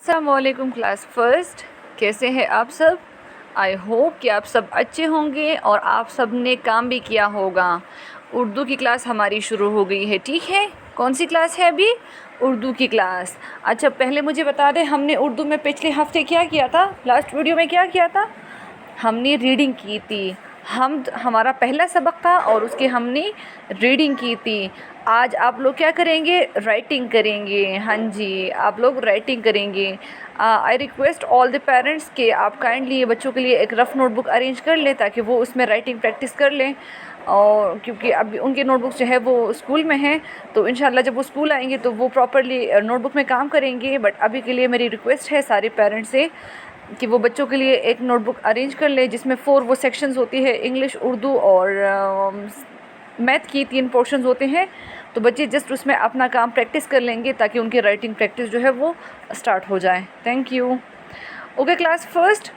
अस्सलामुअलैकुम class first, कैसे हैं आप सब। आई होप कि आप सब अच्छे होंगे और आप सब ने काम भी किया होगा। उर्दू की क्लास हमारी शुरू हो गई है, ठीक है। कौन सी क्लास है अभी? उर्दू की क्लास। अच्छा, पहले मुझे बता दें, हमने उर्दू में पिछले हफ्ते क्या किया था, लास्ट वीडियो में क्या किया था? हमने रीडिंग की थी। हमारा पहला सबक था और उसके हमने रीडिंग की थी। आज आप लोग क्या करेंगे? राइटिंग करेंगे। हाँ जी, आप लोग राइटिंग करेंगे। I request all the parents कि आप काइंडली बच्चों के लिए एक रफ़ नोटबुक अरेंज कर लें ताकि वो उसमें राइटिंग प्रैक्टिस कर लें। और क्योंकि अभी उनके नोटबुक्स जो है वो स्कूल में हैं, तो इंशाल्लाह जब वो स्कूल आएंगे तो वो प्रॉपरली नोटबुक में काम करेंगे। बट अभी के लिए मेरी रिक्वेस्ट है सारे पेरेंट्स से कि वो बच्चों के लिए एक नोटबुक अरेंज कर ले जिसमें 4 वो सेक्शंस होती है, इंग्लिश, उर्दू और मैथ की 3 पोर्शंस होते हैं। तो बच्चे जस्ट उसमें अपना काम प्रैक्टिस कर लेंगे ताकि उनकी राइटिंग प्रैक्टिस जो है वो स्टार्ट हो जाए। Thank you. Okay class first,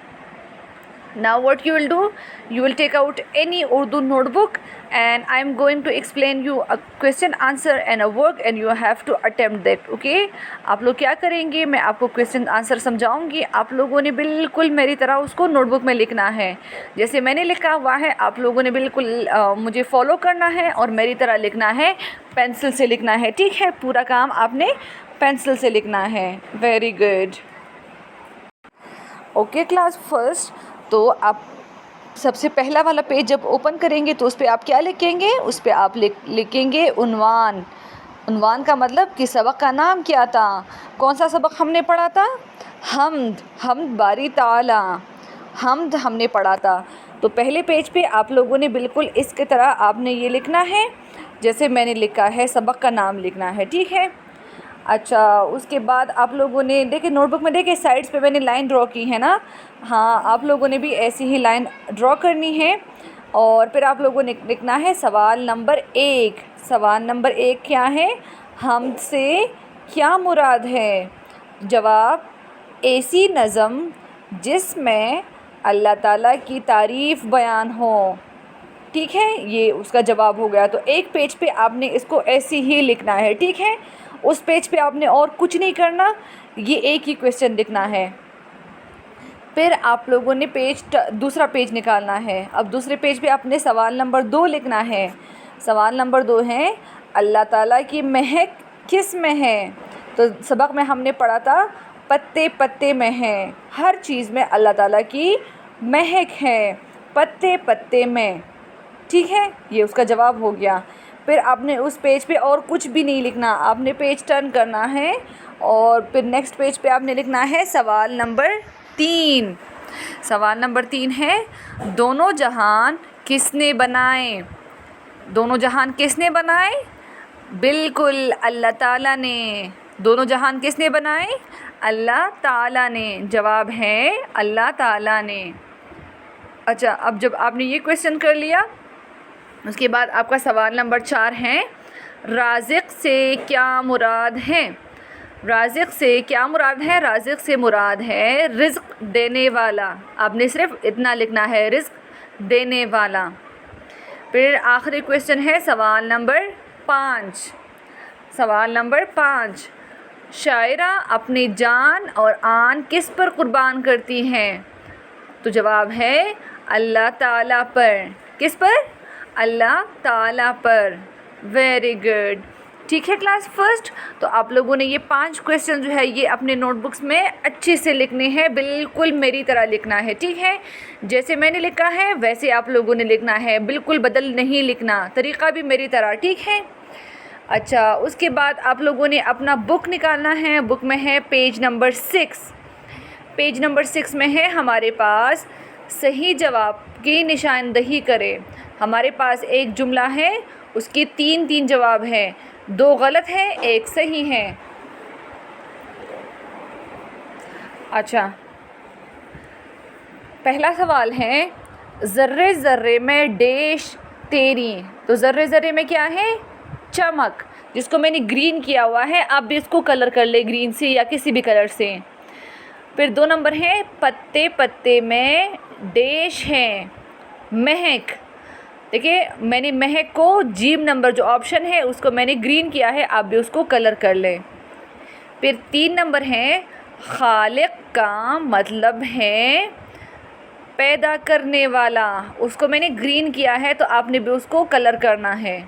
now what you will do, you will take out any Urdu notebook and I am going to explain you a question answer and a work and you have to attempt that. okay, आप लोग क्या करेंगे, मैं आपको question answer समझाऊंगी, आप लोगों ने बिल्कुल मेरी तरह उसको नोटबुक में लिखना है। जैसे मैंने लिखा हुआ है आप लोगों ने बिल्कुल मुझे फॉलो करना है और मेरी तरह लिखना है, पेंसिल से लिखना है, ठीक है। पूरा काम आपने पेंसिल से लिखना है। Very good. Okay class first, तो आप सबसे पहला वाला पेज जब ओपन करेंगे तो उस पर आप क्या लिखेंगे? उस पर आप लिखेंगे उन्वान। उन्वान का मतलब कि सबक का नाम क्या था। कौन सा सबक हमने पढ़ा था? हमद बारी ताला, हमद हमने पढ़ा था। तो पहले पेज पे आप लोगों ने बिल्कुल इसकी तरह आपने ये लिखना है जैसे मैंने लिखा है, सबक का नाम लिखना है, ठीक है। अच्छा, उसके बाद आप लोगों ने देखिए नोटबुक में देखिए साइड्स पे मैंने लाइन ड्रॉ की है ना। हाँ, आप लोगों ने भी ऐसी ही लाइन ड्रॉ करनी है और फिर आप लोगों ने लिखना है सवाल नंबर 1। सवाल नंबर 1 क्या है? हमसे क्या मुराद है? जवाब, ऐसी नज़म जिसमें अल्लाह ताला की तारीफ़ बयान हो, ठीक है। ये उसका जवाब हो गया। तो एक पेज पे आपने इसको ऐसे ही लिखना है, ठीक है। उस पेज पे आपने और कुछ नहीं करना, ये एक ही क्वेश्चन लिखना है। फिर आप लोगों ने दूसरा पेज निकालना है। अब दूसरे पेज पे आपने सवाल नंबर 2 लिखना है। सवाल नंबर 2 है, अल्लाह ताला की महक किस में है? तो सबक में हमने पढ़ा था पत्ते पत्ते में है, हर चीज़ में अल्लाह ताला की महक है, पत्ते पत्ते में, ठीक है। ये उसका जवाब हो गया। फिर आपने उस पेज पे और कुछ भी नहीं लिखना, आपने पेज टर्न करना है और फिर नेक्स्ट पेज पे आपने लिखना है सवाल नंबर 3। सवाल नंबर 3 है, दोनों जहान किसने बनाए? दोनों जहान किसने बनाए? बिल्कुल, अल्लाह ताला ने। दोनों जहान किसने बनाए? अल्लाह ताला ने। जवाब है अल्लाह ताला ने। अच्छा, अब जब आपने ये क्वेश्चन कर लिया उसके बाद आपका सवाल नंबर 4 है, राज़िक़ से क्या मुराद है? राज़िक़ से क्या मुराद है? राज़िक़ से मुराद है रिज़्क़ देने वाला। आपने सिर्फ इतना लिखना है, रिज़्क़ देने वाला। फिर आखिरी क्वेश्चन है सवाल नंबर 5। सवाल नंबर 5, शायरा अपनी जान और आन किस पर कुर्बान करती हैं? तो जवाब है अल्लाह ताला पर। किस पर? अल्लाह ताला पर। वेरी गुड, ठीक है क्लास फर्स्ट। तो आप लोगों ने ये 5 क्वेश्चन जो है ये अपने नोटबुक्स में अच्छे से लिखने हैं, बिल्कुल मेरी तरह लिखना है, ठीक है। जैसे मैंने लिखा है वैसे आप लोगों ने लिखना है, बिल्कुल बदल नहीं लिखना, तरीक़ा भी मेरी तरह, ठीक है। अच्छा, उसके बाद आप लोगों ने अपना बुक निकालना है। बुक में है पेज नंबर 6। पेज नंबर 6 में है हमारे पास सही जवाब की निशानदही करें। हमारे पास एक जुमला है, उसके 3 जवाब हैं, 2 गलत हैं, 1 सही है। अच्छा, पहला सवाल है, ज़र्रे ज़र्रे में डैश तेरी। तो ज़र्रे ज़र्रे में क्या है? चमक, जिसको मैंने ग्रीन किया हुआ है, आप भी इसको कलर कर ले ग्रीन से या किसी भी कलर से। फिर 2 नंबर है, पत्ते पत्ते में डैश है महक। देखिए मैंने महक को जीम नंबर जो ऑप्शन है उसको मैंने ग्रीन किया है, आप भी उसको कलर कर लें। फिर 3 नंबर है, خالق کا مطلب ہے پیدا کرنے والا. اس کو میں نے گرین کیا ہے تو آپ نے بھی اس کو کلر کرنا ہے.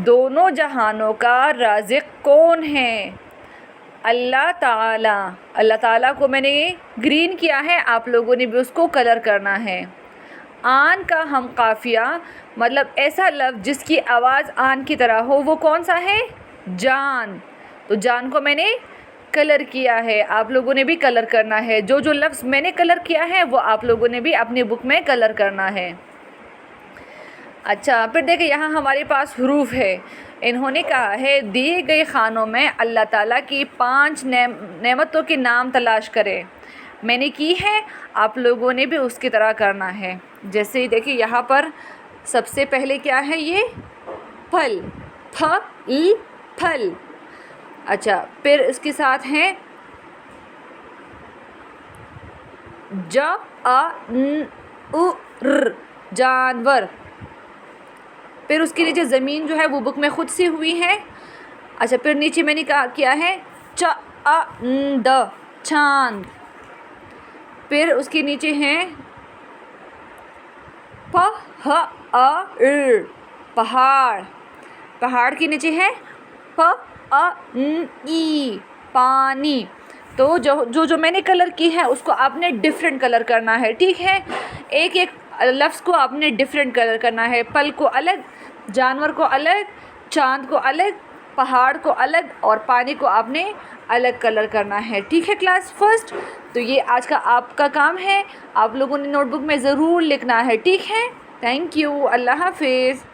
دونوں جہانوں کا رازق کون ہے؟ اللہ تعالیٰ. اللہ تعالیٰ کو میں نے گرین کیا ہے، آپ لوگوں نے بھی اس کو کلر کرنا ہے. آن کا ہم قافیہ مطلب ایسا لفظ جس کی آواز آن کی طرح ہو، وہ کون سا ہے؟ جان. تو جان کو میں نے کلر کیا ہے، آپ لوگوں نے بھی کلر کرنا ہے. جو جو لفظ میں نے کلر کیا ہے وہ آپ لوگوں نے بھی اپنی بک میں کلر کرنا ہے. اچھا، پھر دیکھیں یہاں ہمارے پاس حروف ہے. انہوں نے کہا ہے دیے گئے خانوں میں اللہ تعالیٰ کی 5 نعمتوں کے نام تلاش کریں. میں نے کی ہے، آپ لوگوں نے بھی اس کی طرح کرنا ہے. جیسے دیکھیں یہاں پر سب سے پہلے کیا ہے؟ یہ پھل، پھل. اچھا، پھر اس کے ساتھ ہیں جانور. پھر اس کے نیچے زمین جو ہے وہ بک میں خود سی ہوئی ہے. اچھا، پھر نیچے میں نے کیا ہے چاند، چاند. پھر اس کے نیچے ہیں پہاڑ. پہاڑ کے نیچے ہے پانی. تو جو میں نے کلر کی ہے اس کو آپ نے ڈفرینٹ کلر کرنا ہے. ٹھیک ہے، ایک ایک لفظ کو آپ نے ڈفرینٹ کلر کرنا ہے. پھل کو الگ، جانور کو الگ، چاند کو الگ، پہاڑ کو الگ، اور پانی کو آپ نے الگ کلر کرنا ہے. ٹھیک ہے کلاس فرسٹ؟ تو یہ آج کا آپ کا کام ہے، آپ لوگوں نے نوٹ بک میں ضرور لکھنا ہے. ٹھیک ہے، تھینک یو، اللہ حافظ.